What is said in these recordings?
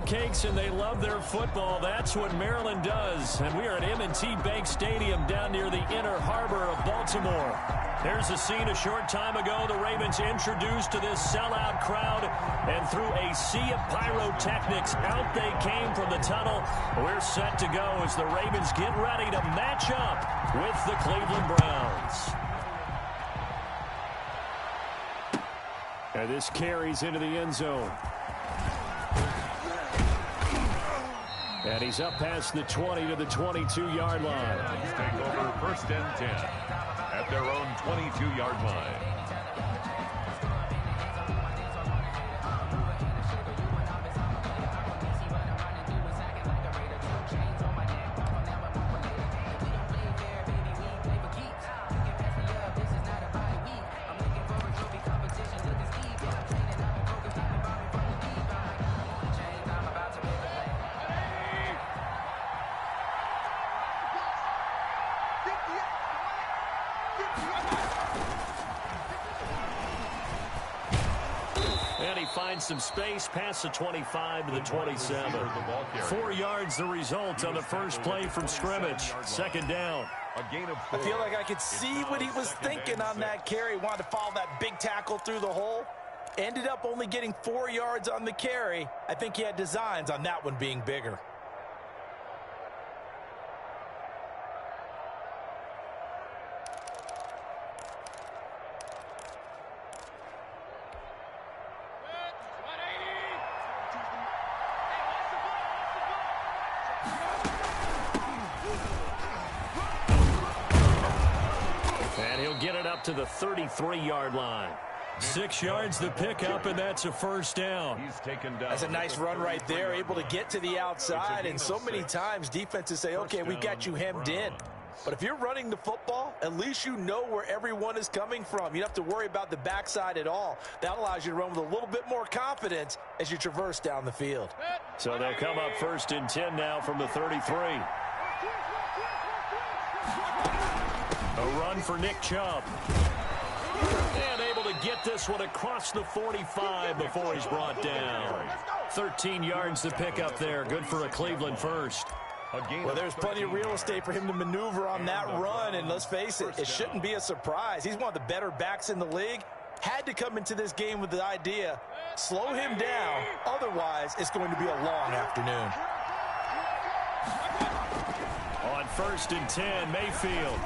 cupcakes and they love their football. That's what Maryland does. And we are at M&T Bank Stadium down near the Inner Harbor of Baltimore. There's a scene a short time ago. The Ravens introduced to this sellout crowd, and through a sea of pyrotechnics, out they came from the tunnel. We're set to go as the Ravens get ready to match up with the Cleveland Browns. And this carries into the end zone. And he's up past the 20 to the 22-yard line. He's taking over first and 10 at their own 22-yard line. Finds some space past the 25 to the 27. 4 yards the result on the first play from scrimmage. Second down. I feel like I could see what he was thinking on that carry. Wanted to follow that big tackle through the hole. Ended up only getting 4 yards on the carry. I think he had designs on that one being bigger. To the 33-yard line. 6 yards the pickup, and that's a first down. He's taken down. That's a nice run right there, able to get to the outside, and so many times defenses say, okay, we've got you hemmed in. But if you're running the football, at least you know where everyone is coming from. You don't have to worry about the backside at all. That allows you to run with a little bit more confidence as you traverse down the field. So they'll come up first and 10 now from the 33. A run for Nick Chubb. And able to get this one across the 45 before he's brought down. 13 yards to pick up there. Good for a Cleveland first. Well, there's plenty of real estate for him to maneuver on that run, and let's face it, it shouldn't be a surprise. He's one of the better backs in the league. Had to come into this game with the idea, slow him down, otherwise it's going to be a long afternoon. On first and 10, Mayfield.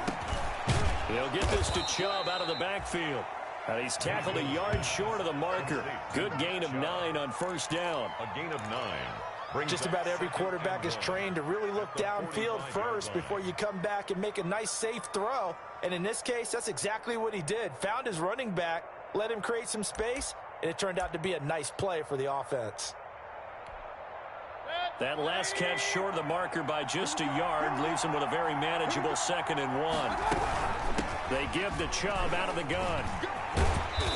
He'll get this to Chubb out of the backfield. And he's tackled a yard short of the marker. Good gain of 9 on first down. A gain of 9. Just about every quarterback is trained to really look downfield first before you come back and make a nice, safe throw. And in this case, that's exactly what he did. Found his running back, let him create some space, and it turned out to be a nice play for the offense. That last catch short of the marker by just a yard leaves him with a very manageable 2nd and 1. They give the Chubb out of the gun.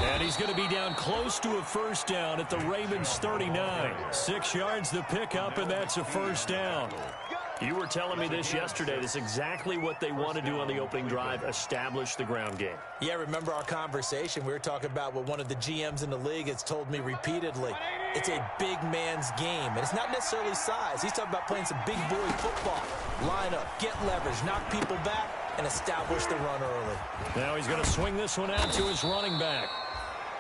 And he's going to be down close to a first down at the Ravens 39. 6 yards the pickup, and that's a first down. You were telling me this yesterday. This is exactly what they want to do on the opening drive, establish the ground game. Yeah, remember our conversation. We were talking about what one of the GMs in the league has told me repeatedly. It's a big man's game, and it's not necessarily size. He's talking about playing some big boy football. Line up, get leverage, knock people back, and establish the run early. Now he's going to swing this one out to his running back.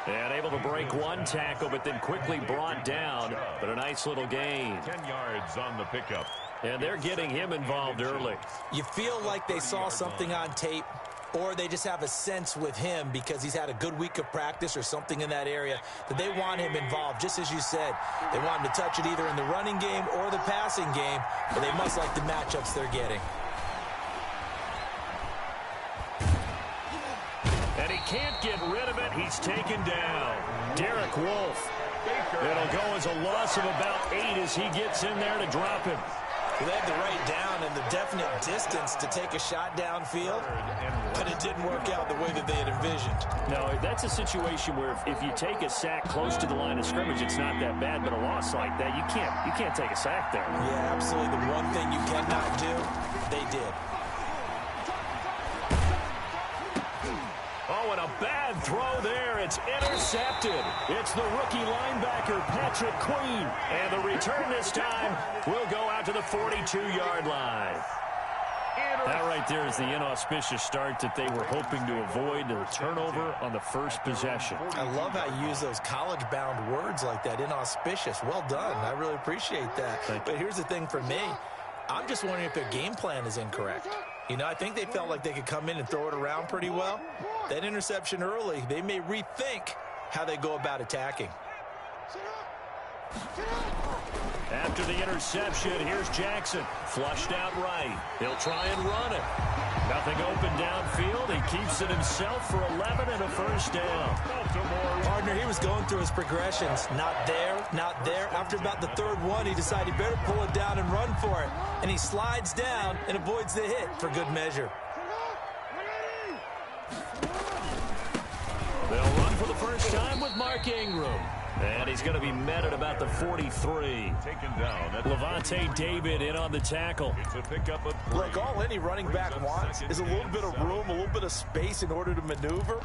And able to break one tackle, but then quickly brought down. But a nice little gain. 10 yards on the pickup. And they're getting him involved early. You feel like they saw something on tape, or they just have a sense with him because he's had a good week of practice or something in that area that they want him involved. Just as you said, they want him to touch it either in the running game or the passing game, but they must like the matchups they're getting. And he can't get rid of it. He's taken down. Derek Wolfe. It'll go as a loss of about 8 as he gets in there to drop him. They had the right down and the definite distance to take a shot downfield, but it didn't work out the way that they had envisioned. No, that's a situation where if you take a sack close to the line of scrimmage, it's not that bad, but a loss like that, you can't take a sack there. Yeah, absolutely. The one thing you cannot do, they did. Oh, and a Bad throw there. It's intercepted. It's the rookie linebacker, Patrick Queen. And the return this time will go out to the 42-yard line. That right there is the inauspicious start that they were hoping to avoid, the turnover on the first possession. I love how you use those college-bound words like that, inauspicious. Well done. I really appreciate that. But here's the thing for me. I'm just wondering if their game plan is incorrect. You know, I think they felt like they could come in and throw it around pretty well. That interception early, they may rethink how they go about attacking. After the interception, here's Jackson. Flushed out right. He'll try and run it. Nothing open downfield. He keeps it himself for 11 and a first down. Partner, he was going through his progressions. Not there, not there. After about the third one, he decided he better pull it down and run for it. And he slides down and avoids the hit for good measure. They'll run for the first time with Mark Ingram. And he's going to be met at about the 43. Taken down. Levante David in on the tackle. It's a pickup of 3. Look, all any running back wants is a little bit of room, a little bit of space in order to maneuver.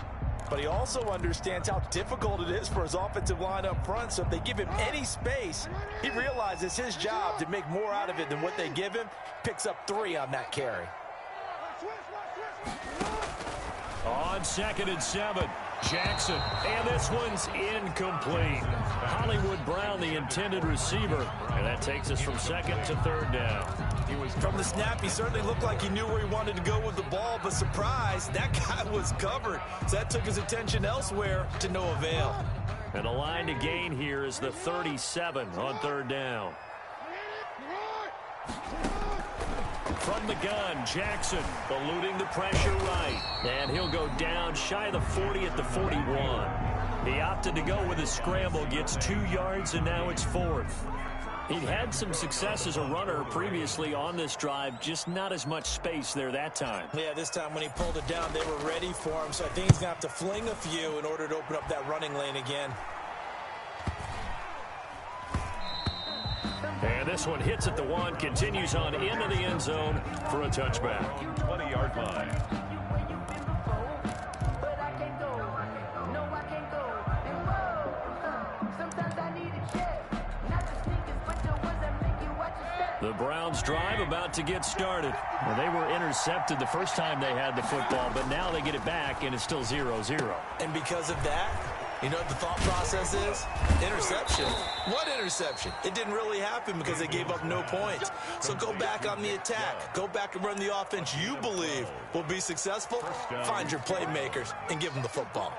But he also understands how difficult it is for his offensive line up front. So if they give him any space, he realizes his job to make more out of it than what they give him. Picks up 3 on that carry. On 2nd and 7, Jackson. And this one's incomplete. Hollywood Brown, the intended receiver. And that takes us from 2nd to 3rd down. From the snap, he certainly looked like he knew where he wanted to go with the ball, but surprise, that guy was covered. So that took his attention elsewhere to no avail. And the line to gain here is the 37 on 3rd down. From the gun, Jackson eluding the pressure right. And he'll go down shy of the 40 at the 41. He opted to go with a scramble, gets 2 yards, and now it's 4th. He'd had some success as a runner previously on this drive, just not as much space there that time. Yeah, this time when he pulled it down, they were ready for him. So I think he's going to have to fling a few in order to open up that running lane again. And this one hits at the 1, continues on into the end zone for a touchback. 20-yard line. The Browns drive about to get started. Well, they were intercepted the first time they had the football, but now they get it back, and it's still 0-0. And because of that, you know what the thought process is? Interception. What interception? It didn't really happen because they gave up no points. So go back on the attack. Go back and run the offense you believe will be successful. Find your playmakers and give them the football.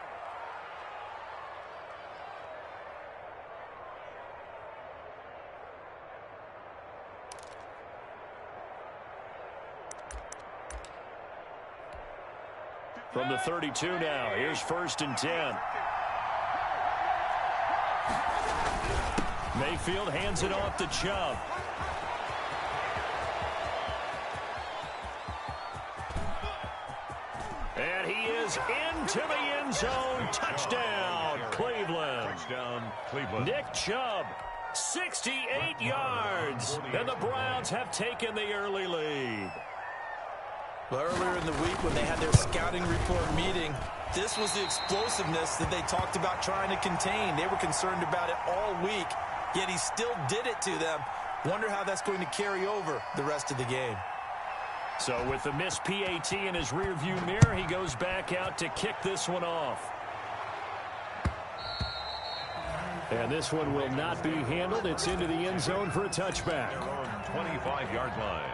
From the 32 now, here's 1st and 10. Mayfield hands it off to Chubb. And he is into the end zone. Touchdown, Cleveland. Touchdown, Cleveland. Nick Chubb, 68 yards. And the Browns have taken the early lead. Well, earlier in the week when they had their scouting report meeting, this was the explosiveness that they talked about trying to contain. They were concerned about it all week, yet he still did it to them. Wonder how that's going to carry over the rest of the game. So with the missed PAT in his rearview mirror, he goes back out to kick this one off. And this one will not be handled. It's into the end zone for a touchback. 25-yard line.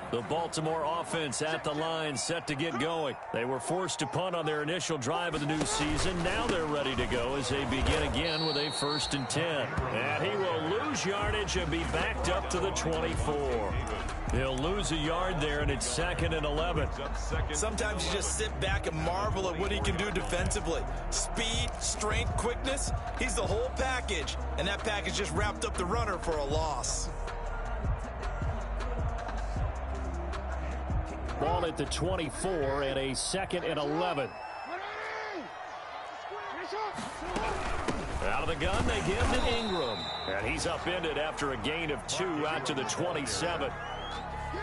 The Baltimore offense at the line, set to get going. They were forced to punt on their initial drive of the new season. Now they're ready to go as they begin again with a 1st and 10. And he will lose yardage and be backed up to the 24. He'll lose a yard there, and it's 2nd and 11. Sometimes you just sit back and marvel at what he can do defensively. Speed, strength, quickness, he's the whole package. And that package just wrapped up the runner for a loss. Ball at the 24 and a 2nd and 11. Out of the gun, they give to Ingram. And he's upended after a gain of 2 out to the 27.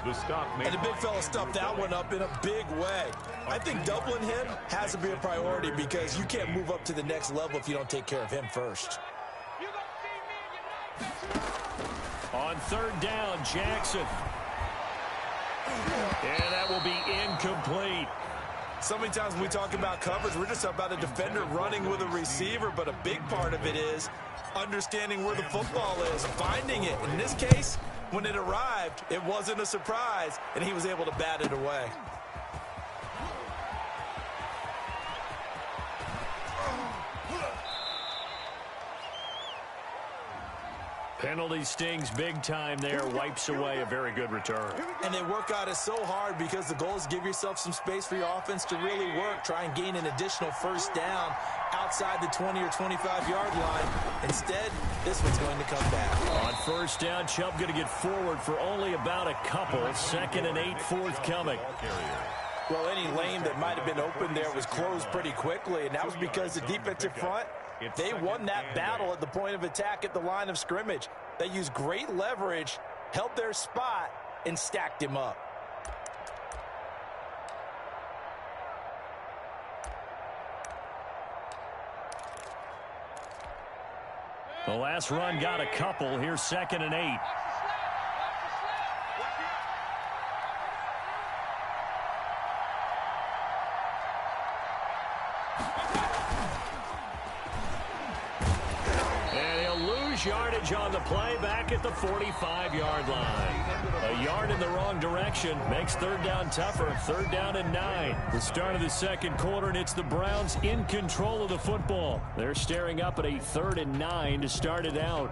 The stop made. And the big fella stuffed that one up in a big way. I think doubling him has to be a priority because you can't move up to the next level if you don't take care of him first. On third down, Jackson. And that will be incomplete. So many times when we talk about coverage, we're just talking about a defender running with a receiver, but a big part of it is understanding where the football is, finding it. In this case, when it arrived, it wasn't a surprise, and he was able to bat it away. Penalty stings big time there, wipes away a very good return. And they work out it so hard because the goal is give yourself some space for your offense to really work, try and gain an additional first down outside the 20 or 25-yard line. Instead, this one's going to come back. On first down, Chubb going to get forward for only about a couple. 2nd and 8 forthcoming. Well, any lane that might have been open there was closed pretty quickly, and that was because the defensive front, they won that battle at the point of attack at the line of scrimmage. They used great leverage, held their spot, and stacked him up. The last run got a couple. Here's 2nd and 8. Yardage on the play back at the 45-yard line. A yard in the wrong direction makes third down tougher. 3rd down and 9. The start of the second quarter, and it's the Browns in control of the football. They're staring up at a 3rd and 9 to start it out.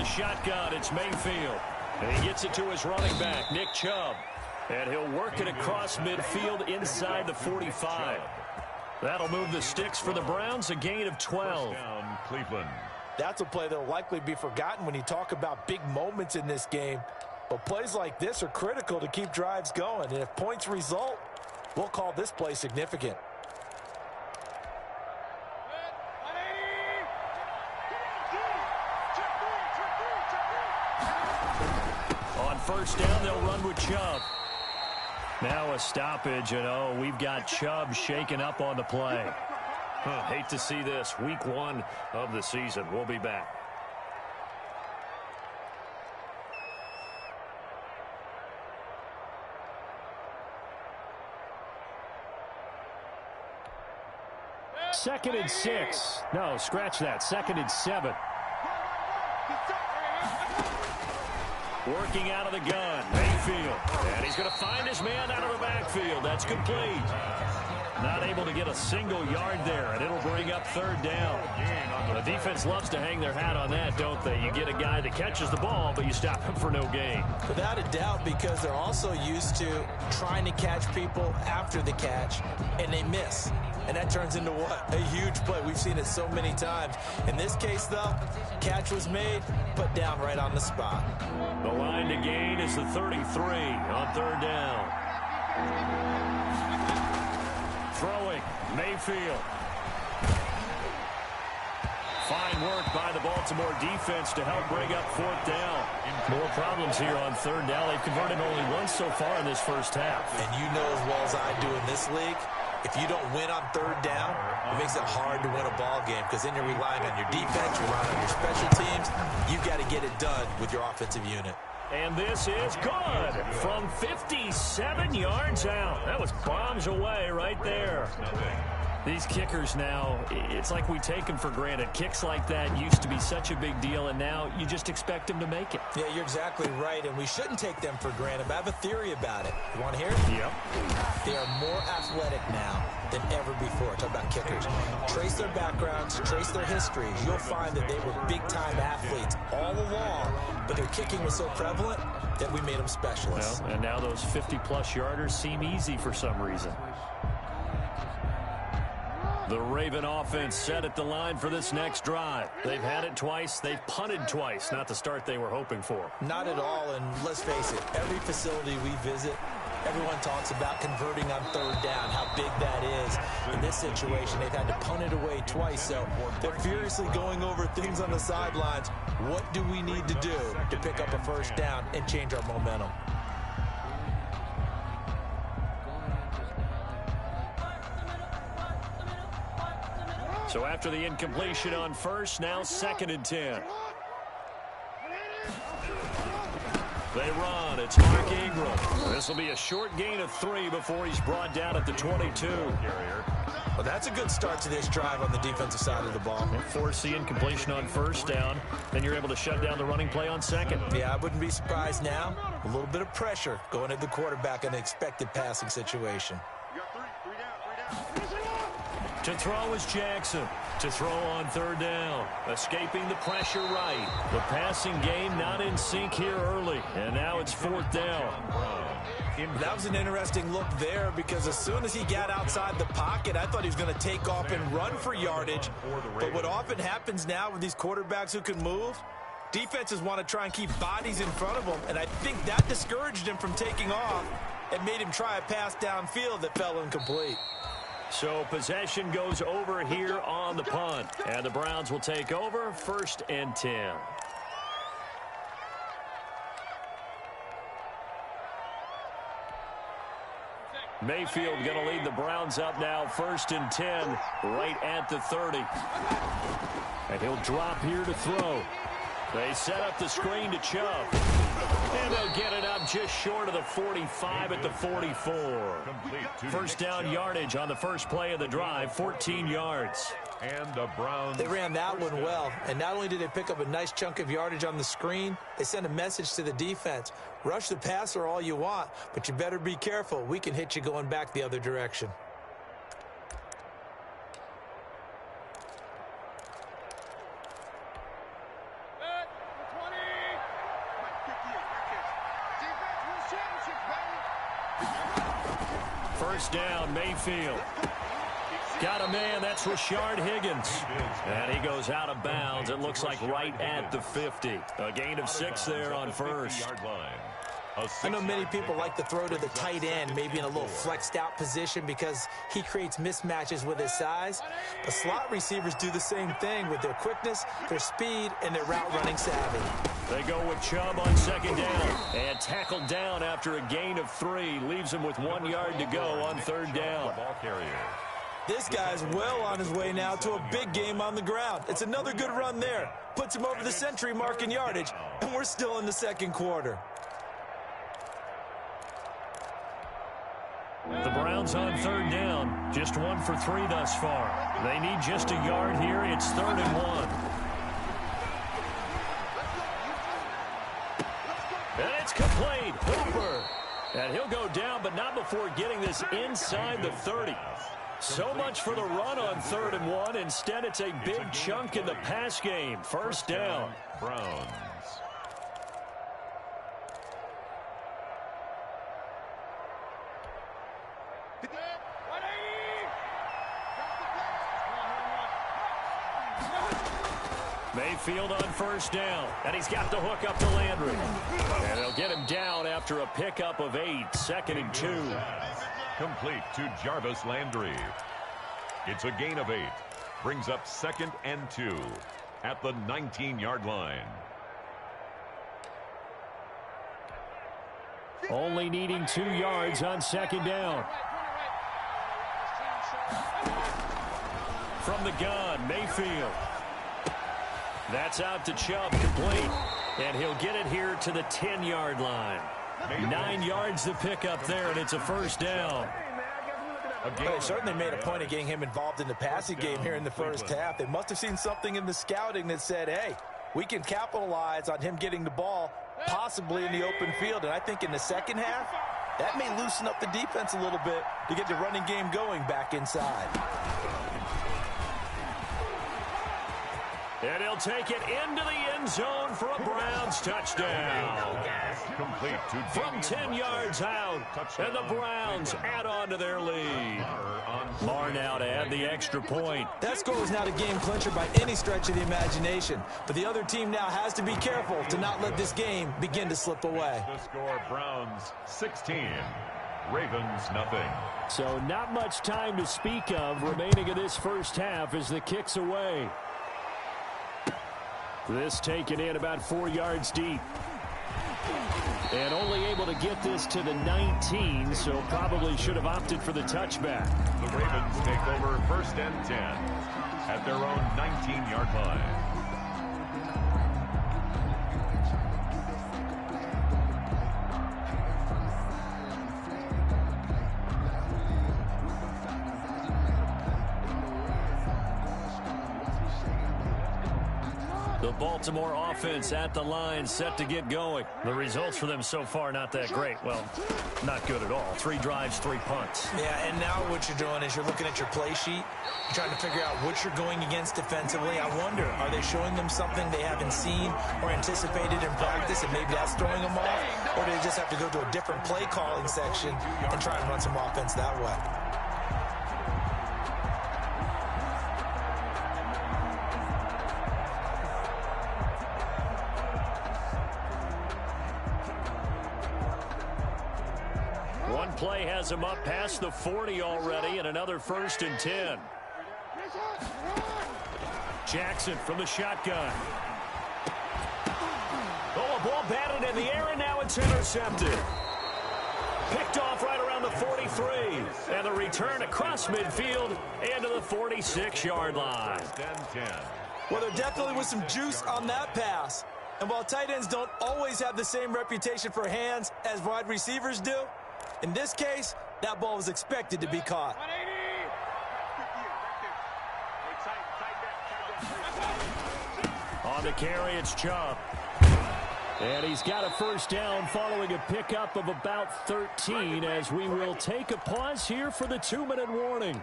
Shotgun, it's Mayfield. And he gets it to his running back, Nick Chubb. And he'll work it across midfield inside the 45. That'll move the sticks for the Browns, a gain of 12. Down, Cleveland. That's a play that will likely be forgotten when you talk about big moments in this game. But plays like this are critical to keep drives going. And if points result, we'll call this play significant. First down, they'll run with Chubb. Now a stoppage, and we've got Chubb shaken up on the play. Hate to see this. Week 1 of the season. We'll be back. Second and 6. No, scratch that. 2nd and 7. Working out of the gun, Mayfield. And he's going to find his man out of the backfield. That's complete. Not able to get a single yard there, and it'll bring up 3rd down. The defense loves to hang their hat on that, don't they? You get a guy that catches the ball, but you stop him for no gain. Without a doubt, because they're also used to trying to catch people after the catch, and they miss. And that turns into what? A huge play. We've seen it so many times. In this case, though, catch was made, put down right on the spot. The line to gain is the 33 on 3rd down. Throwing, Mayfield. Fine work by the Baltimore defense to help bring up 4th down. More problems here on 3rd down. They've converted only once so far in this first half. And you know as well as I do in this league, if you don't win on 3rd down, it makes it hard to win a ball game because then you're relying on your defense, you're relying on your special teams. You've got to get it done with your offensive unit. And this is good from 57 yards out. That was bombs away right there. These kickers now, it's like we take them for granted. Kicks like that used to be such a big deal, and now you just expect them to make it. Yeah, you're exactly right, and we shouldn't take them for granted, but I have a theory about it. You want to hear it? Yep. They are more athletic now than ever before. Talk about kickers. Trace their backgrounds, trace their histories. You'll find that they were big-time athletes all along, but their kicking was so prevalent that we made them specialists. Well, and now those 50-plus yarders seem easy for some reason. The Raven offense set at the line for this next drive. They've had it twice. They've punted twice. Not the start they were hoping for. Not at all, and let's face it, every facility we visit, everyone talks about converting on third down, how big that is. In this situation, they've had to punt it away twice, so they're furiously going over things on the sidelines. What do we need to do to pick up a first down and change our momentum? So after the incompletion on first, now 2nd and 10. They run. It's Mark Ingram. This will be a short gain of 3 before he's brought down at the 22. Well, that's a good start to this drive on the defensive side of the ball. Force the incompletion on first down. Then you're able to shut down the running play on second. Yeah, I wouldn't be surprised now. A little bit of pressure going at the quarterback in an expected passing situation. To throw is Jackson. To throw on third down. Escaping the pressure right. The passing game not in sync here early. And now it's 4th down. That was an interesting look there because as soon as he got outside the pocket, I thought he was going to take off and run for yardage. But what often happens now with these quarterbacks who can move, defenses want to try and keep bodies in front of them. And I think that discouraged him from taking off and made him try a pass downfield that fell incomplete. So possession goes over here on the punt. And the Browns will take over 1st and 10. Mayfield going to lead the Browns up now 1st and 10 right at the 30. And he'll drop here to throw. They set up the screen to Chubb. And they'll get it up just short of the 45 at the 44. First down yardage on the first play of the drive, 14 yards. And the Browns. They ran that one well. And not only did they pick up a nice chunk of yardage on the screen, they sent a message to the defense. Rush the passer all you want, but you better be careful. We can hit you going back the other direction. First down, Mayfield. Got a man, that's Rashard Higgins. And he goes out of bounds, it looks like right at the 50. A gain of 6 there on first. I know many people like to throw to the tight end, maybe in a little flexed out position because he creates mismatches with his size. But slot receivers do the same thing with their quickness, their speed, and their route running savvy. They go with Chubb on 2nd down. And tackled down after a gain of 3. Leaves him with 1 yard to go on 3rd down. This guy's well on his way now to a big game on the ground. It's another good run there. Puts him over the century mark in yardage, and we're still in the 2nd quarter. The Browns on 3rd down. Just 1 for 3 thus far. They need just a yard here. It's 3rd and 1. And it's complete. Hooper. And he'll go down, but not before getting this inside the 30. So much for the run on 3rd and 1. Instead, it's a big chunk in the pass game. First down. Browns. Mayfield on first down, and he's got the hook up to Landry. And they'll get him down after a pickup of 8, 2nd and 2. Complete to Jarvis Landry. It's a gain of 8. Brings up 2nd and 2 at the 19-yard line. Only needing 2 yards on 2nd down. From the gun, Mayfield. That's out to Chubb, complete. And he'll get it here to the 10-yard line. 9 yards to pick up there, and it's a first down. They certainly made a point of getting him involved in the passing game here in the first half. They must have seen something in the scouting that said, hey, we can capitalize on him getting the ball possibly in the open field. And I think in the second half, that may loosen up the defense a little bit to get the running game going back inside. And he'll take it into the end zone for a Browns touchdown. Complete to From 10 yards out, and the Browns add on to their lead. Marr now to add the extra point. That score was not a game clincher by any stretch of the imagination, but the other team now has to be careful to not let this game begin to slip away. The score, Browns 16, Ravens nothing. So not much time to speak of remaining in this first half as the kick's away. This taken in about 4 yards deep. And only able to get this to the 19, so probably should have opted for the touchback. The Ravens take over 1st and 10 at their own 19-yard line. The Baltimore offense at the line, set to get going. The results for them so far not that great. Well, not good at all. 3 drives, 3 punts. Yeah, and now what you're doing is you're looking at your play sheet. You're trying to figure out what you're going against defensively. I wonder, are they showing them something they haven't seen or anticipated in practice, and maybe that's throwing them off? Or do they just have to go to a different play calling section and try and run some offense that way? One play has him up past the 40 already, and another 1st and 10. Jackson from the shotgun. Oh, a ball batted in the air, and now it's intercepted. Picked off right around the 43. And the return across midfield and to the 46-yard line. Well, there definitely was some juice on that pass. And while tight ends don't always have the same reputation for hands as wide receivers do, in this case, that ball was expected to be caught. On the carry, it's Chubb. And he's got a 1st down following a pickup of about 13 as we will take a pause here for the 2-minute warning.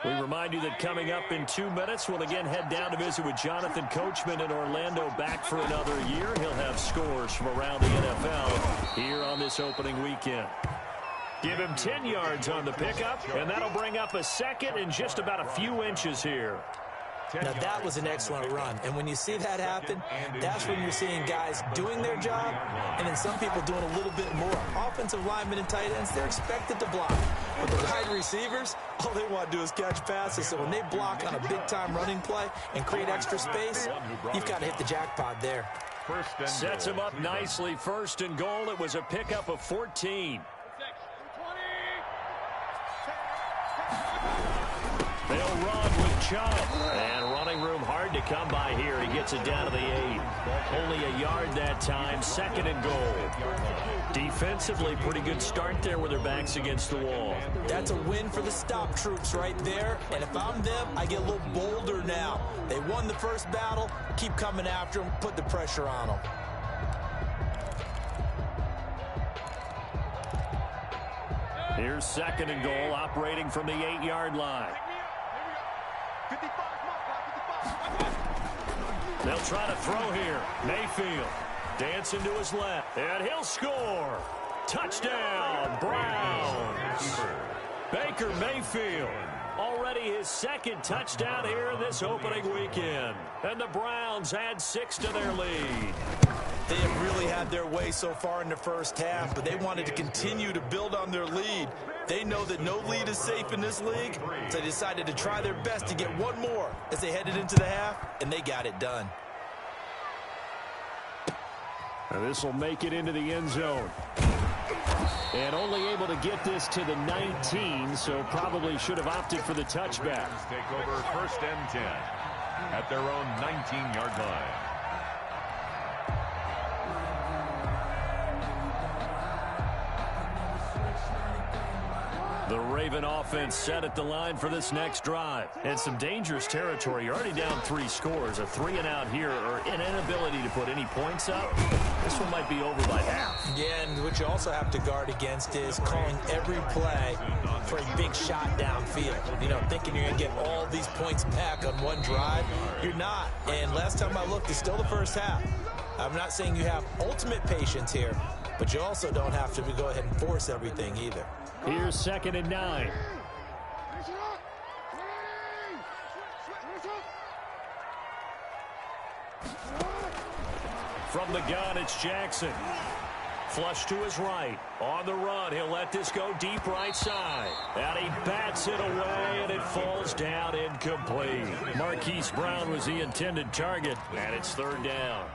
We remind you that coming up in 2 minutes, we'll again head down to visit with Jonathan Coachman in Orlando, back for another year. He'll have scores from around the NFL here on this opening weekend. Give him 10 yards on the pickup, and that'll bring up a 2nd and just about a few inches here. Now, that was an excellent run. And when you see that happen, that's when you're seeing guys doing their job and then some people doing a little bit more. Offensive linemen and tight ends, they're expected to block. But the wide receivers, all they want to do is catch passes. So when they block on a big-time running play and create extra space, you've got to hit the jackpot there. Sets him up nicely. 1st and goal. It was a pickup of 14. They'll run with Chubb. And running room hard to come by here. He gets it down to the 8. Only a yard that time. 2nd and goal. Defensively, pretty good start there with their backs against the wall. That's a win for the stop troops right there. And if I'm them, I get a little bolder now. They won the first battle. Keep coming after them. Put the pressure on them. Here's 2nd and goal, operating from the 8-yard line. They'll try to throw here. Mayfield dancing to his left, and he'll score. Touchdown, Browns. Baker Mayfield, already his 2nd touchdown here in this opening weekend. And the Browns add 6 to their lead. They have really had their way so far in the first half, but they wanted to continue to build on their lead. They know that no lead is safe in this league, so they decided to try their best to get one more as they headed into the half, and they got it done. And this will make it into the end zone. And only able to get this to the 19, so probably should have opted for the touchback. Take over 1st and 10 at their own 19-yard line. The Raven offense set at the line for this next drive. And some dangerous territory. You're already down 3 scores. A 3-and-out here or an inability to put any points up. This one might be over by half. Yeah, and what you also have to guard against is calling every play for a big shot downfield. You know, thinking you're going to get all these points back on one drive. You're not. And last time I looked, it's still the first half. I'm not saying you have ultimate patience here, but you also don't have to go ahead and force everything either. Here's 2nd and 9. From the gun, it's Jackson. Flush to his right. On the run, he'll let this go deep right side. And he bats it away, and it falls down incomplete. Marquise Brown was the intended target, and it's 3rd down.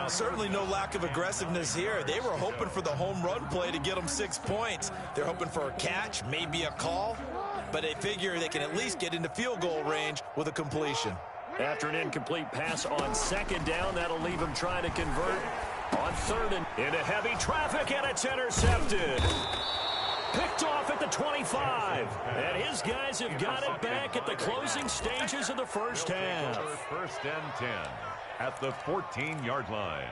Certainly no lack of aggressiveness here. They were hoping for the home run play to get them 6 points. They're hoping for a catch, maybe a call, but they figure they can at least get into field goal range with a completion. After an incomplete pass on 2nd down, that'll leave him trying to convert on 3rd and into heavy traffic, and it's intercepted. Picked off at the 25. And his guys have got it back at the closing stages of the first half. 1st and 10 at the 14-yard line.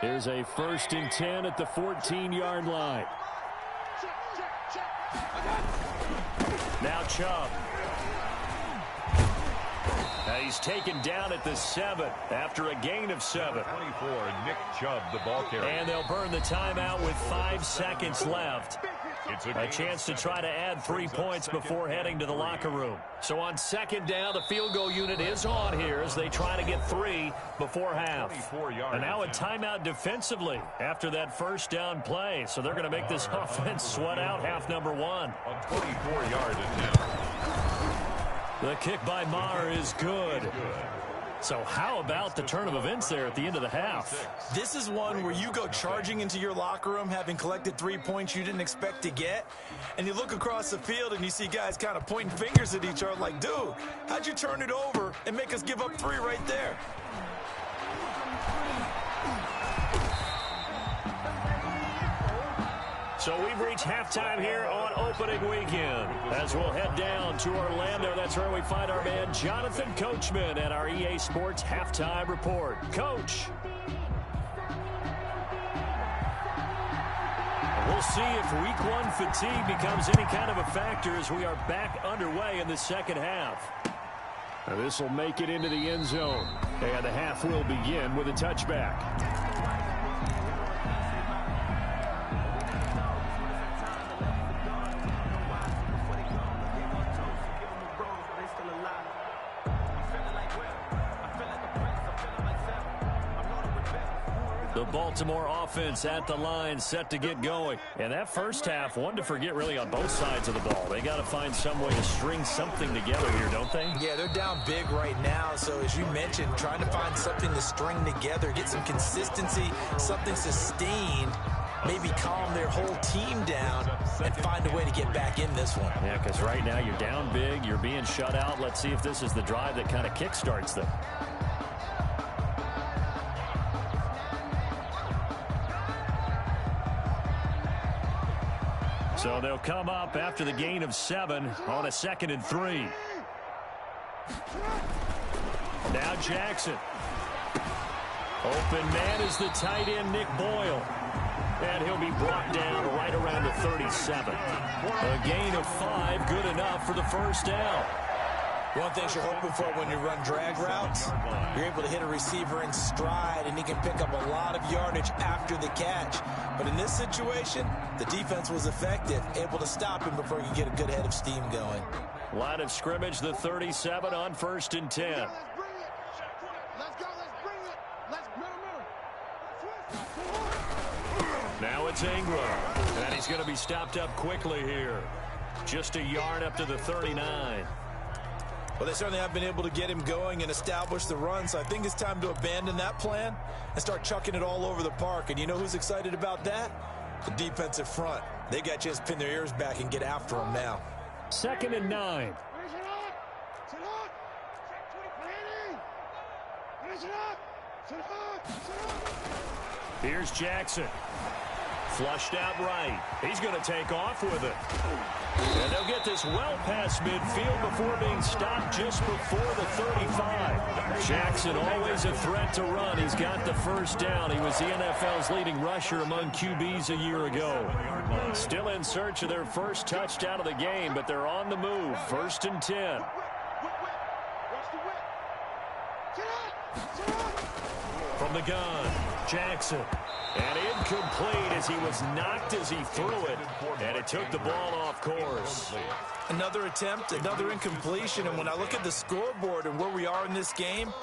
Here's a 1st and 10 at the 14-yard line. Now Chubb. He's taken down at the 7 after a gain of 7. 24, Nick Chubb, the ball carrier. And they'll burn the timeout with 5 seconds left. A chance to try to add 3 points before heading to the locker room. So on 2nd down, the field goal unit is on here as they try to get 3 before half. And now a timeout defensively after that 1st down play. So they're going to make this offense sweat out half number 1. On 24-yard and now. The kick by Maher is good. So how about the turn of events there at the end of the half? This is one where you go charging into your locker room having collected 3 points you didn't expect to get, and you look across the field and you see guys kind of pointing fingers at each other like, dude, how'd you turn it over and make us give up 3 right there? So we've reached halftime here on opening weekend. As we'll head down to Orlando, that's where we find our man Jonathan Coachman at our EA Sports Halftime Report. Coach. We'll see if week 1 fatigue becomes any kind of a factor as we are back underway in the second half. Now this will make it into the end zone. And the half will begin with a touchback. The Baltimore offense at the line, set to get going. And that first half, one to forget really on both sides of the ball. They got to find some way to string something together here, don't they? Yeah, they're down big right now. So as you mentioned, trying to find something to string together, get some consistency, something sustained, maybe calm their whole team down and find a way to get back in this one. Yeah, because right now you're down big, you're being shut out. Let's see if this is the drive that kind of kickstarts them. So they'll come up after the gain of 7 on a 2nd and 3. Now Jackson. Open man is the tight end, Nick Boyle. And he'll be brought down right around the 37. A gain of 5, good enough for the first down. One thing you're hoping for when you run drag routes, you're able to hit a receiver in stride, and he can pick up a lot of yardage after the catch. But in this situation, the defense was effective, able to stop him before he could get a good head of steam going. Line of scrimmage, the 37 on 1st and 10. Let's go, let's bring it. Let's middle. Now it's Ingram, and he's going to be stopped up quickly here. Just a yard up to the 39. Well, they certainly have been able to get him going and establish the run, so I think it's time to abandon that plan and start chucking it all over the park. And you know who's excited about that? The defensive front. They got a chance to pin their ears back and get after him now. 2nd and 9. Here's Jackson. Flushed out right. He's going to take off with it. And they'll get this well past midfield before being stopped just before the 35. Jackson always a threat to run. He's got the first down. He was the NFL's leading rusher among QBs a year ago. Still in search of their first touchdown of the game, but they're on the move. 1st and 10. From the gun, Jackson. And incomplete as he was knocked as he threw it. And it took the ball off course. Another attempt, another incompletion. And when I look at the scoreboard and where we are in this game,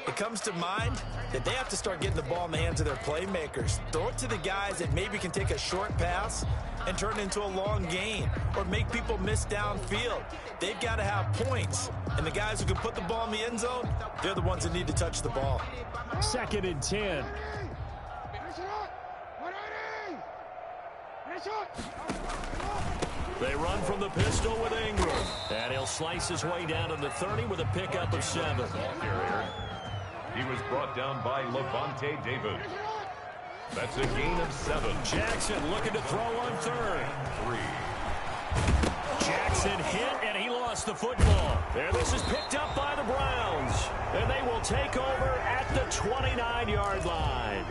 it comes to mind that they have to start getting the ball in the hands of their playmakers. Throw it to the guys that maybe can take a short pass and turn it into a long gain or make people miss downfield. They've got to have points. And the guys who can put the ball in the end zone, they're the ones that need to touch the ball. 2nd and 10. They run from the pistol with Ingram. And he'll slice his way down to the 30 with a pickup of 7. He was brought down by Levante David. That's a gain of 7. Jackson looking to throw on 3rd. 3. Jackson hit, and he lost the football. And this is picked up by the Browns. And they will take over at the 29-yard line.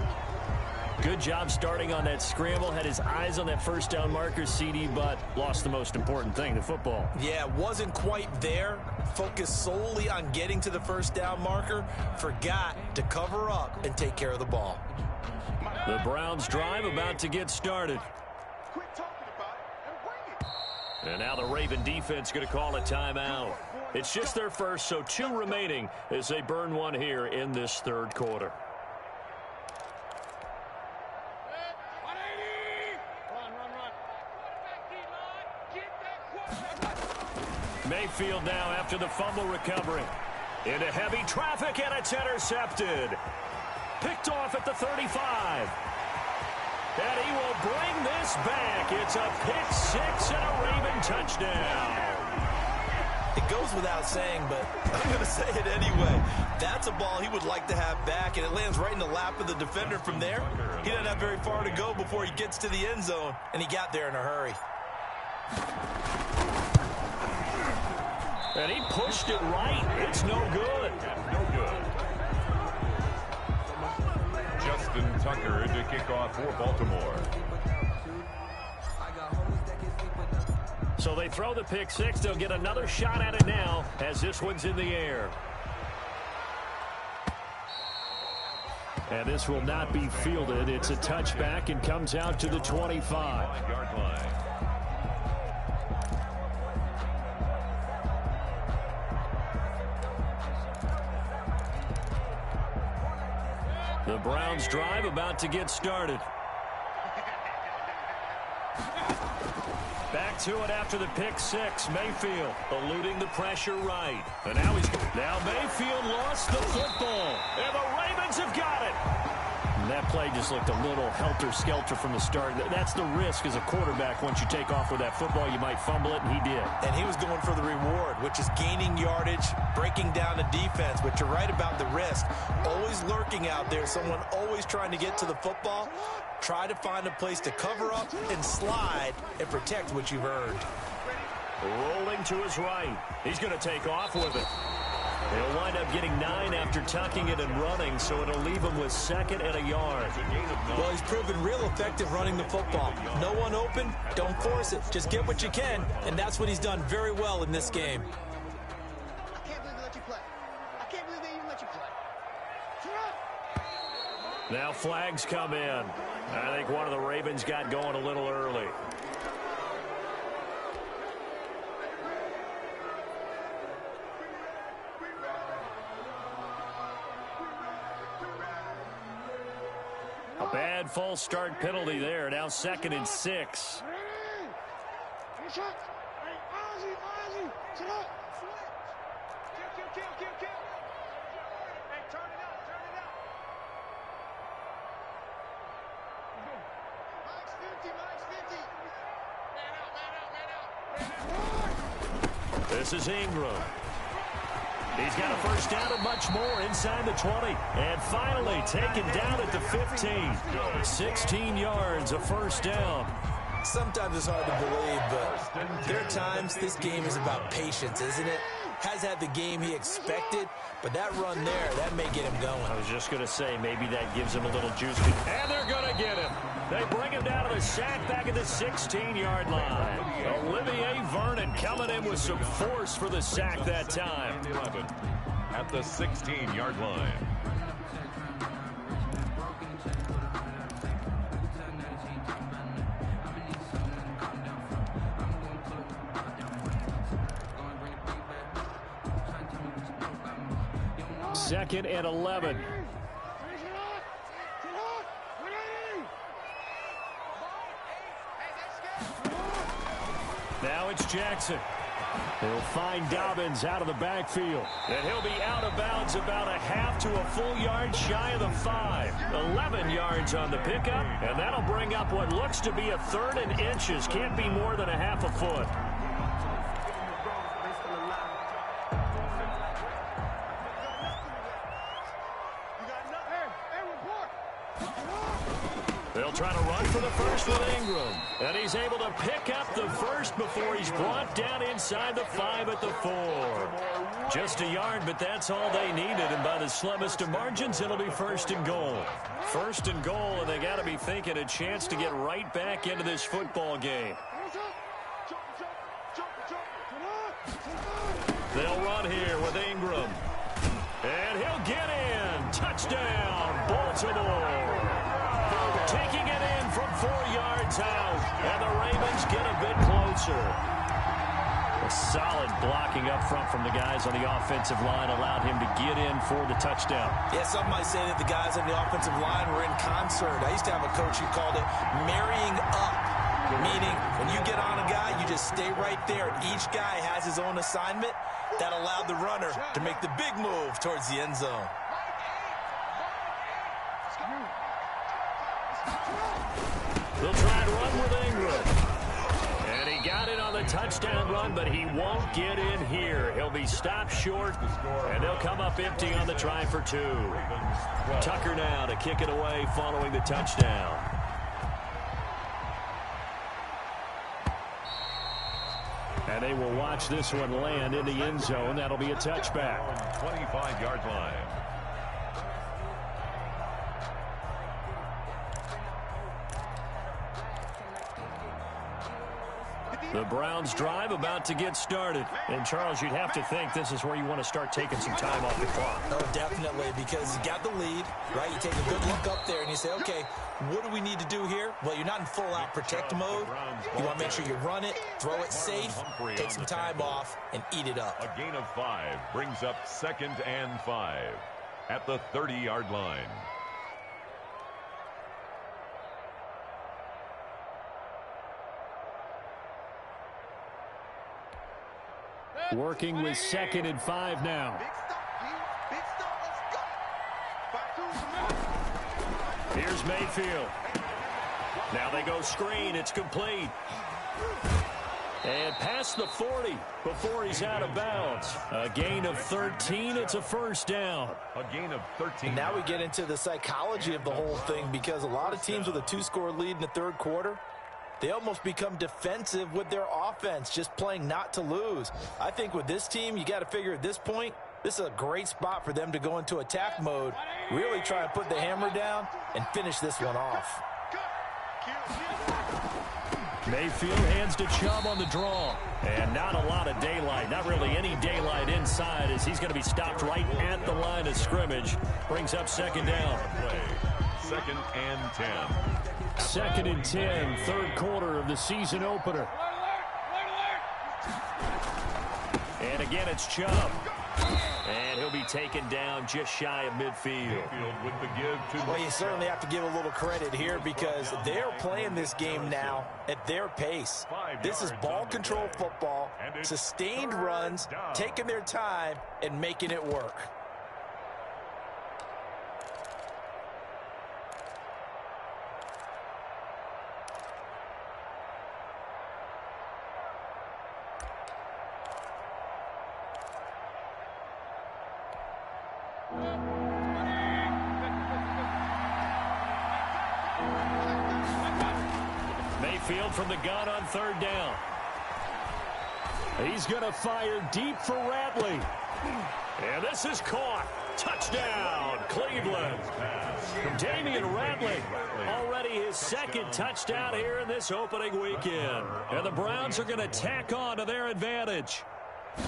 Good job starting on that scramble. Had his eyes on that first down marker, CD, but lost the most important thing, the football. Yeah, wasn't quite there. Focused solely on getting to the first down marker. Forgot to cover up and take care of the ball. The Browns drive about to get started. And now the Raven defense going to call a timeout. It's just their first, so 2 remaining as they burn one here in this 3rd quarter. Mayfield now after the fumble recovery. Into heavy traffic, and it's intercepted. Picked off at the 35. And he will bring this back. It's a pick 6 and a Raven touchdown. It goes without saying, but I'm going to say it anyway. That's a ball he would like to have back, and it lands right in the lap of the defender from there. He doesn't have very far to go before he gets to the end zone, and he got there in a hurry. And he pushed it right. It's no good. No good. Justin Tucker to kick off for Baltimore. So they throw the pick 6. They'll get another shot at it now as this one's in the air. And this will not be fielded. It's a touchback and comes out to the 25-yard line. The Browns drive about to get started. Back to it after the pick 6. Mayfield eluding the pressure right. And now Mayfield lost the football. And the Ravens have got it. And that play just looked a little helter-skelter from the start. That's the risk as a quarterback. Once you take off with that football, you might fumble it, and he did. And he was going for the reward, which is gaining yardage, breaking down the defense. But you're right about the risk. Always lurking out there, someone always trying to get to the football. Try to find a place to cover up and slide and protect what you've earned. Rolling to his right. He's going to take off with it. He'll wind up getting 9 after tucking it and running, so it'll leave him with 2nd and a yard. Well, he's proven real effective running the football. No one open, don't force it. Just get what you can, and that's what he's done very well in this game. I can't believe they let you play. I can't believe they even let you play. Now flags come in. I think one of the Ravens got going a little early. A bad false start penalty there. Now 2nd and 6. This is Ingram. He's got a first down and much more inside the 20. And finally taken down at the 15. 16 yards, a first down. Sometimes it's hard to believe, but there are times this game is about patience, isn't it? Has had the game he expected, but that run there, that may get him going. I was just going to say, maybe that gives him a little juice. And they're going to get him. They bring him down to the sack back at the 16-yard line. Olivier Vernon coming in with some force for the sack that time. 11 at the 16-yard line. Second and 11. Now it's Jackson. He'll find Dobbins out of the backfield. And he'll be out of bounds about a half to a full yard shy of the 5. 11 yards on the pickup, and that'll bring up what looks to be a third and inches. Can't be more than a half a foot. They'll try to run for the first with Ingram. And he's able to pick up the first before he's brought down inside the 5 at the 4. Just a yard, but that's all they needed. And by the slimmest of margins, it'll be first and goal. First and goal, and they got to be thinking a chance to get right back into this football game. They'll run here with Ingram. And he'll get in. Touchdown, Baltimore. Taking it in from 4 yards out. And the Ravens get a bit closer. A solid blocking up front from the guys on the offensive line allowed him to get in for the touchdown. Yeah, some might say that the guys on the offensive line were in concert. I used to have a coach who called it marrying up. Meaning, when you get on a guy, you just stay right there. Each guy has his own assignment. That allowed the runner to make the big move towards the end zone. They'll try and run with Ingram. And he got it on the touchdown run, but he won't get in here. He'll be stopped short, and they'll come up empty on the try for 2. Tucker now to kick it away following the touchdown. And they will watch this one land in the end zone. That'll be a touchback. 25-yard line. The Browns drive about to get started. And, Charles, you'd have to think this is where you want to start taking some time off the clock. Oh, definitely, because you got the lead, right? You take a good look up there and you say, okay, what do we need to do here? Well, you're not in full-out protect mode. You want to make sure you run it, throw it safe, take some time off, and eat it up. A gain of 5 brings up 2nd and 5 at the 30-yard line. Working with 2nd and 5 now. Here's Mayfield. Now they go screen. It's complete. And past the 40 before he's out of bounds. A gain of 13. It's a first down. A gain of 13. And now we get into the psychology of the whole thing, because a lot of teams with a 2-score lead in the third quarter, they almost become defensive with their offense, just playing not to lose. I think with this team, you got to figure at this point, this is a great spot for them to go into attack mode, really try and put the hammer down and finish this one off. Mayfield hands to Chubb on the draw. And not a lot of daylight, not really any daylight inside, as he's going to be stopped right at the line of scrimmage. Brings up 2nd down. 2nd and 10. 2nd and 10, third quarter of the season opener. And again, it's Chubb. And he'll be taken down just shy of midfield. With the give to well, you certainly have to give a little credit here, because they're playing this game now at their pace. This is ball control football, sustained runs, taking their time, and making it work. field from the gun on 3rd down. He's going to fire deep for Ratley. And this is caught. Touchdown, Cleveland. Damian Ratley, already his 2nd touchdown here in this opening weekend. And the Browns are going to tack on to their advantage.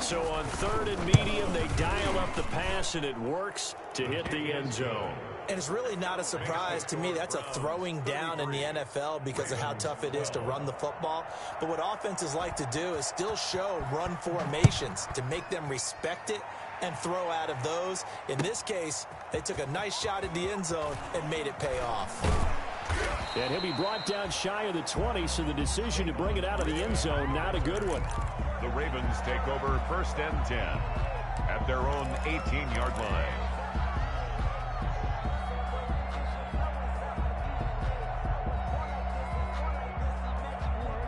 So on 3rd and medium, they dial up the pass, and it works to hit the end zone. And it's really not a surprise to me. That's a throwing down in the NFL because of how tough it is to run the football. But what offenses like to do is still show run formations to make them respect it and throw out of those. In this case, they took a nice shot at the end zone and made it pay off. And he'll be brought down shy of the 20, so the decision to bring it out of the end zone, not a good one. The Ravens take over 1st and 10 at their own 18-yard line.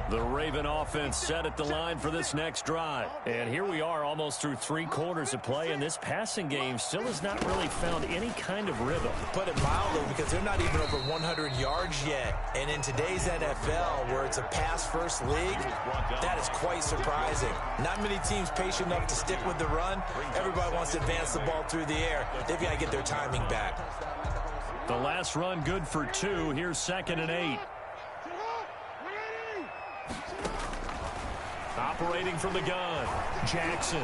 The Raven offense set at the line for this next drive. And here we are almost through 3 quarters of play, and this passing game still has not really found any kind of rhythm. Put it mildly, because they're not even over 100 yards yet. And in today's NFL, where it's a pass-first league, that is quite surprising. Not many teams patient enough to stick with the run. Everybody wants to advance the ball through the air. They've got to get their timing back. The last run good for 2. Here's 2nd and 8. Operating from the gun, Jackson.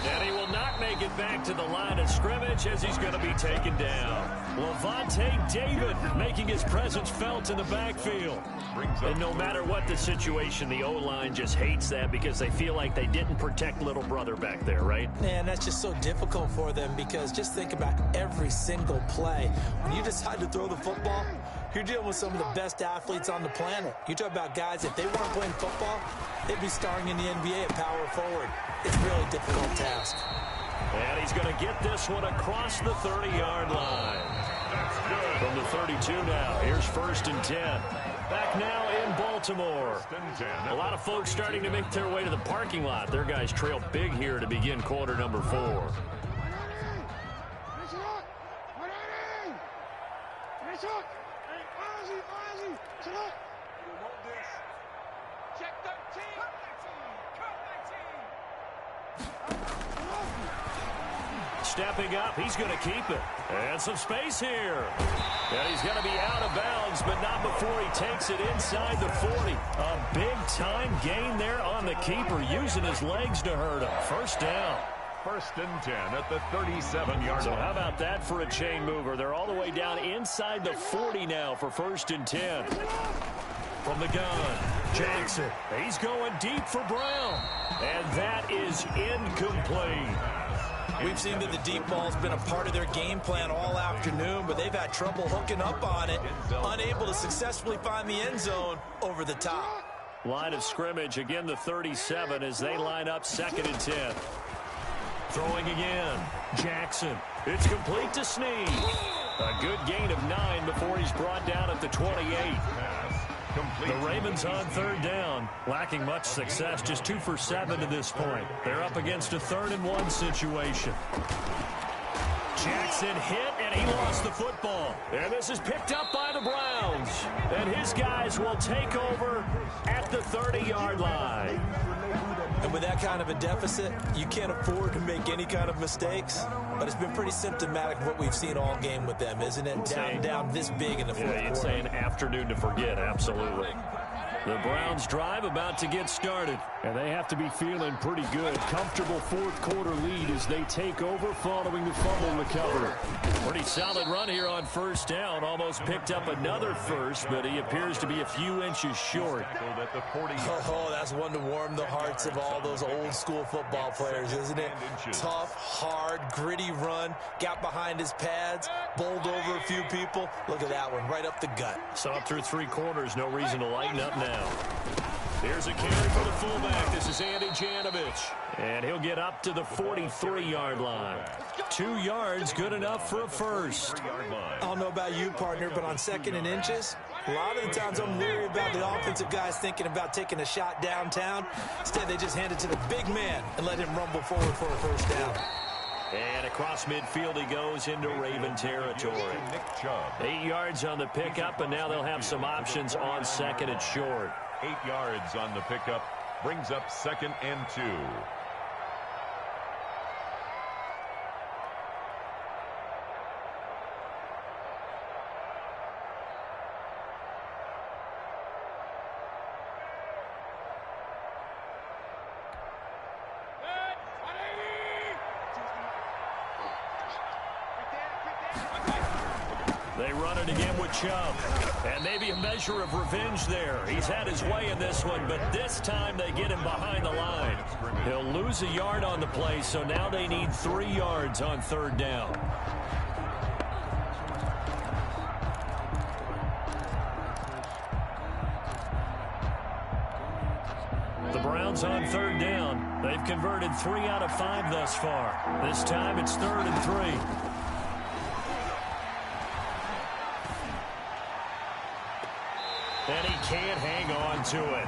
And he will not make it back to the line of scrimmage as he's going to be taken down. Levante David making his presence felt in the backfield. And no matter what the situation, the O-line just hates that because they feel like they didn't protect little brother back there, right? Man, that's just so difficult for them because just think about every single play. When you decide to throw the football, you're dealing with some of the best athletes on the planet. You talk about guys, if they weren't playing football, they'd be starring in the NBA at power forward. It's a really difficult task. And he's going to get this one across the 30-yard line. From the 32 now, here's 1st and 10. Back now in Baltimore. A lot of folks starting to make their way to the parking lot. Their guys trail big here to begin quarter number 4. Stepping up, he's going to keep it. And some space here. And he's going to be out of bounds, but not before he takes it inside the 40. A big-time gain there on the keeper, using his legs to hurt him. 1st down. 1st and 10 at the 37-yard So line. how about that for a chain mover? They're all the way down inside the 40 now for 1st and 10. From the gun, Jackson. He's going deep for Brown. And that is incomplete. We've seen that the deep ball's been a part of their game plan all afternoon, but they've had trouble hooking up on it, unable to successfully find the end zone over the top. Line of scrimmage, again the 37 as they line up 2nd and 10. Throwing again, Jackson. It's complete to Snead. A good gain of 9 before he's brought down at the 28. The Ravens on 3rd down, lacking much success, just 2 for 7 to this point. They're up against a 3rd and 1 situation. Jackson hit, and he lost the football. And this is picked up by the Browns. And his guys will take over at the 30-yard line. And with that kind of a deficit, you can't afford to make any kind of mistakes. But it's been pretty symptomatic of what we've seen all game with them, isn't it? Down this big in the fourth quarter. You'd say an afternoon to forget, absolutely. The Browns drive about to get started, and they have to be feeling pretty good. Comfortable 4th quarter lead as they take over following the fumble recovery. Pretty solid run here on 1st down. Almost picked up another first, but he appears to be a few inches short. Oh, that's one to warm the hearts of all those old school football players, isn't it? Tough, hard, gritty run. Got behind his pads, bowled over a few people. Look at that one, right up the gut. So up through 3 quarters, no reason to lighten up now. Here's a carry for the fullback. This is Andy Janovich. And he'll get up to the 43-yard line. 2 yards, good enough for a first. I don't know about you, partner, but on 2nd and inches, a lot of the times I'm leery about the offensive guys thinking about taking a shot downtown. Instead, they just hand it to the big man and let him rumble forward for a first down. And across midfield he goes into Raven territory. 8 yards on the pickup, and now they'll have some options on second and short. 8 yards on the pickup. Brings up 2nd and 2. They run it again with Chubb. And maybe a measure of revenge there. He's had his way in this one, but this time they get him behind the line. He'll lose a yard on the play, so now they need 3 yards on 3rd down. The Browns on 3rd down. They've converted 3 out of 5 thus far. This time it's 3rd and 3. And he can't hang on to it.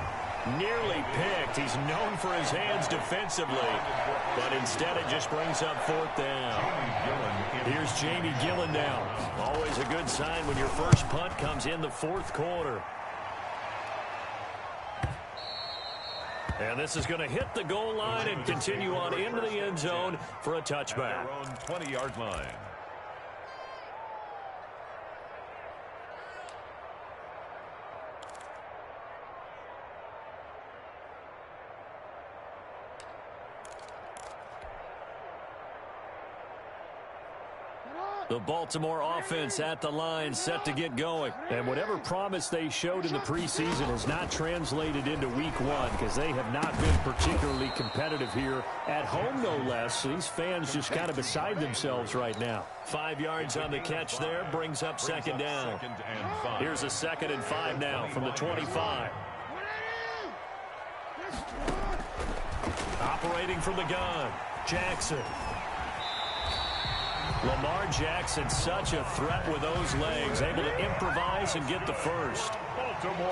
Nearly picked. He's known for his hands defensively. But instead it just brings up 4th down. Here's Jamie Gillen now. Always a good sign when your first punt comes in the 4th quarter. And this is going to hit the goal line and continue on into the end zone for a touchback. At their own 20-yard line. The Baltimore offense at the line, set to get going. And whatever promise they showed in the preseason has not translated into week 1 because they have not been particularly competitive here at home, no less. These fans just kind of beside themselves right now. 5 yards on the catch there, brings up 2nd down. Here's a 2nd and 5 now from the 25. Operating from the gun, Jackson. Lamar Jackson, such a threat with those legs, able to improvise and get the first.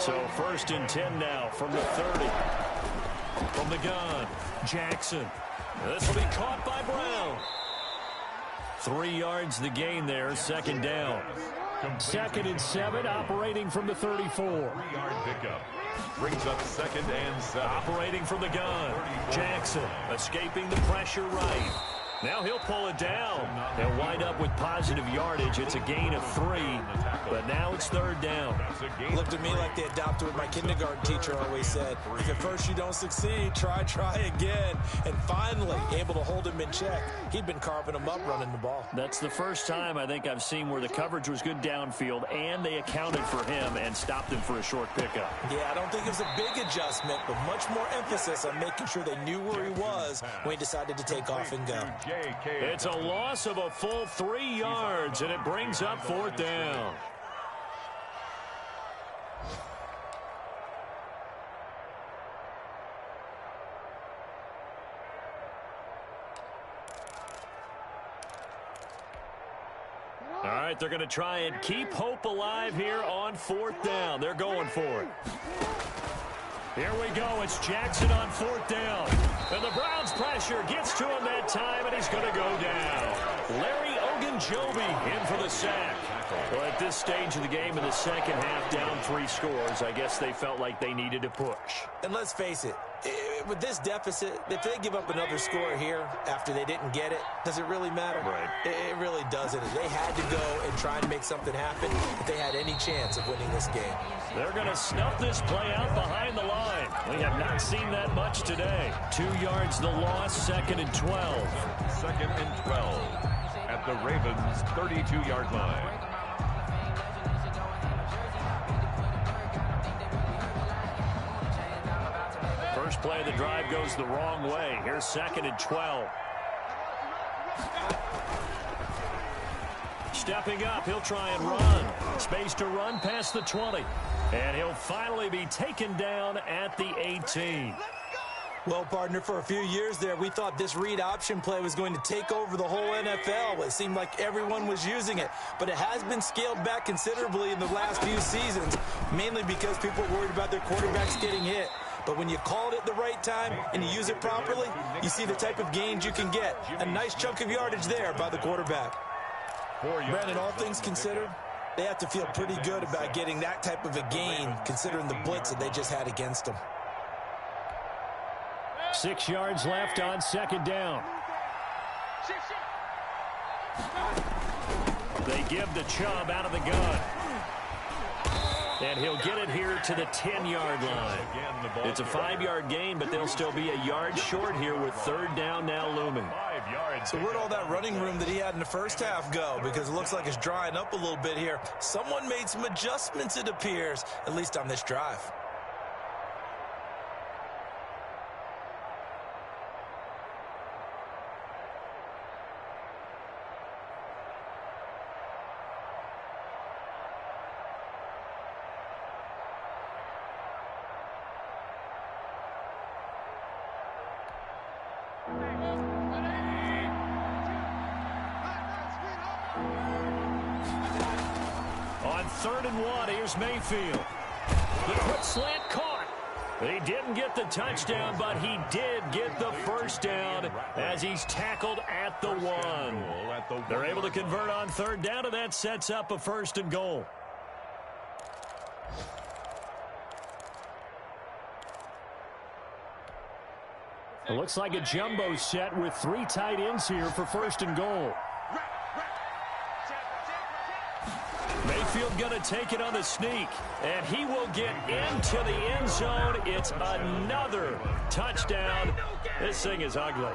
So 1st and 10 now from the 30. From the gun, Jackson. This will be caught by Brown. 3 yards the gain there, 2nd down. 2nd and 7, operating from the 34. 3-yard pickup. Brings up 2nd and 7. Operating from the gun, Jackson escaping the pressure right. Now he'll pull it down. They'll wind up with positive yardage. It's a gain of 3, but now it's 3rd down. Looked at me like they adopted what my kindergarten teacher always said. If at first you don't succeed, try again. And finally, able to hold him in check. He'd been carving him up running the ball. That's the first time I think I've seen where the coverage was good downfield, and they accounted for him and stopped him for a short pickup. Yeah, I don't think it was a big adjustment, but much more emphasis on making sure they knew where he was when he decided to take off and go. It's a loss of a full 3 yards, and it brings up 4th down. All right, they're going to try and keep hope alive here on 4th down. They're going for it. Here we go. It's Jackson on 4th down. And the Browns' pressure gets to him that time, and he's going to go down. Larry Ogunjobi in for the sack. Well, at this stage of the game in the second half, down 3 scores, I guess they felt like they needed to push. And let's face it, with this deficit, if they give up another score here after they didn't get it, does it really matter? Right. It really doesn't. They had to go and try and make something happen if they had any chance of winning this game. They're going to snuff this play out behind the line. We have not seen that much today. 2 yards the loss, 2nd and 12. 2nd and 12 at the Ravens' 32-yard line. First play of the drive goes the wrong way. Here's 2nd and 12. Stepping up, he'll try and run. Space to run past the 20. And he'll finally be taken down at the 18. Well, partner, for a few years there, we thought this read option play was going to take over the whole NFL. It seemed like everyone was using it. But it has been scaled back considerably in the last few seasons, mainly because people are worried about their quarterbacks getting hit. But when you call it at the right time and you use it properly, you see the type of gains you can get. A nice chunk of yardage there by the quarterback. Brandon, all things considered, they have to feel pretty good about getting that type of a gain, considering the blitz that they just had against them. 6 yards left on second down. They give the Chubb out of the gun. And he'll get it here to the 10-yard line. It's a 5-yard gain, but they'll still be a yard short here with third down now looming. So where'd all that running room that he had in the first half go? Because it looks like it's drying up a little bit here. Someone made some adjustments, it appears, at least on this drive. On 3rd and 1, here's Mayfield. The quick slant caught. He didn't get the touchdown, but he did get the first down as he's tackled at the 1. They're able to convert on 3rd down, and that sets up a 1st and goal. It looks like a jumbo set with 3 tight ends here for 1st and goal. Mayfield going to take it on the sneak, and he will get into the end zone. It's another touchdown. This thing is ugly.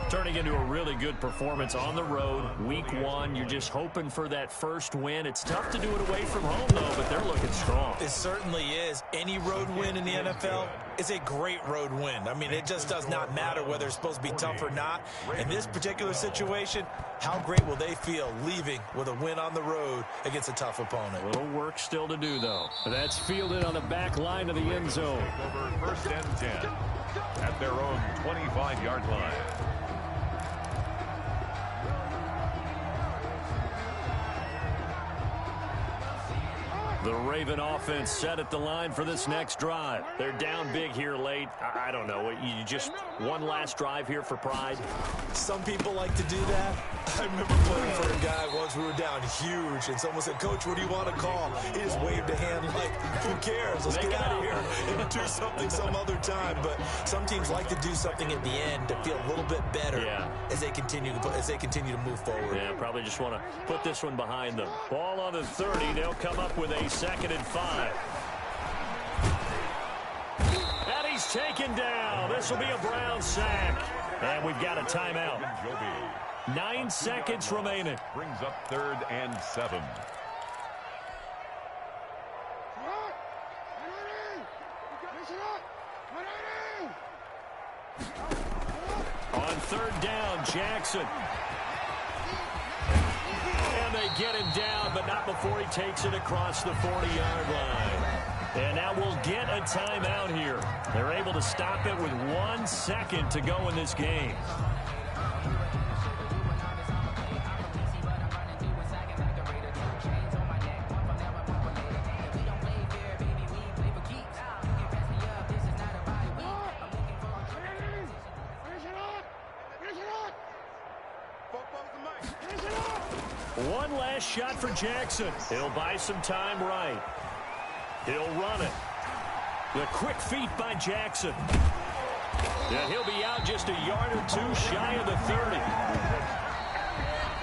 Turning into a really good performance on the road. Week 1, you're just hoping for that first win. It's tough to do it away from home, though, but they're looking strong. It certainly is. Any road win in the NFL is a great road win. I mean, it just does not matter whether it's supposed to be tough or not. In this particular situation, how great will they feel leaving with a win on the road against a tough opponent? A little work still to do, though. That's fielded on the back line of the end zone. Over 1st and 10 at their own 25-yard line. The Raven offense set at the line for this next drive. They're down big here late. I don't know. You just one last drive here for pride? Some people like to do that. I remember playing for a guy once. We were down huge, and someone said, "Coach, what do you want to call?" He just waved a hand like, "Who cares? Let's get out of here and do something some other time." But some teams like to do something at the end to feel a little bit better as they continue to move forward. Yeah, probably just want to put this one behind them. Ball on the 30. They'll come up with a 2nd and 5. And he's taken down. This will be a Brown sack. And we've got a timeout. 9 seconds remaining. Brings up 3rd and 7. On 3rd down, Jackson. And they get him down, but not before he takes it across the 40-yard line. And now we'll get a timeout here. They're able to stop it with 1 second to go in this game. One last shot for Jackson. He'll buy some time right. He'll run it. The quick feet by Jackson. And he'll be out just a yard or 2 shy of the 30.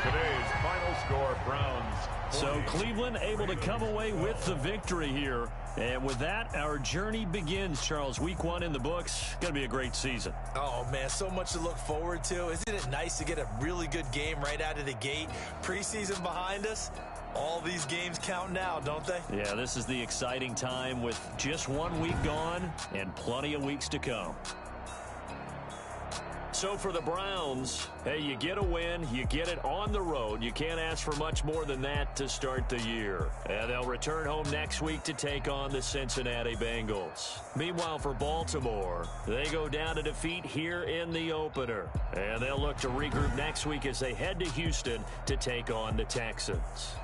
Today's final score, Browns. So Cleveland able to come away with the victory here. And with that, our journey begins, Charles. Week 1 in the books. Going to be a great season. Oh, man, so much to look forward to. Isn't it nice to get a really good game right out of the gate? Preseason behind us. All these games count now, don't they? Yeah, this is the exciting time with just 1 week gone and plenty of weeks to come. So for the Browns, hey, you get a win, you get it on the road. You can't ask for much more than that to start the year. And they'll return home next week to take on the Cincinnati Bengals. Meanwhile, for Baltimore, they go down to defeat here in the opener. And they'll look to regroup next week as they head to Houston to take on the Texans.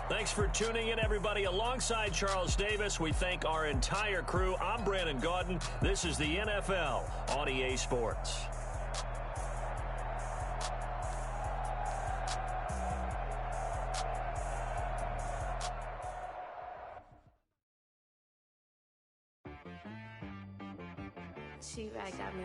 Thanks for tuning in, everybody. Alongside Charles Davis, we thank our entire crew. I'm Brandon Gaudin. This is the NFL on EA Sports. She right got me.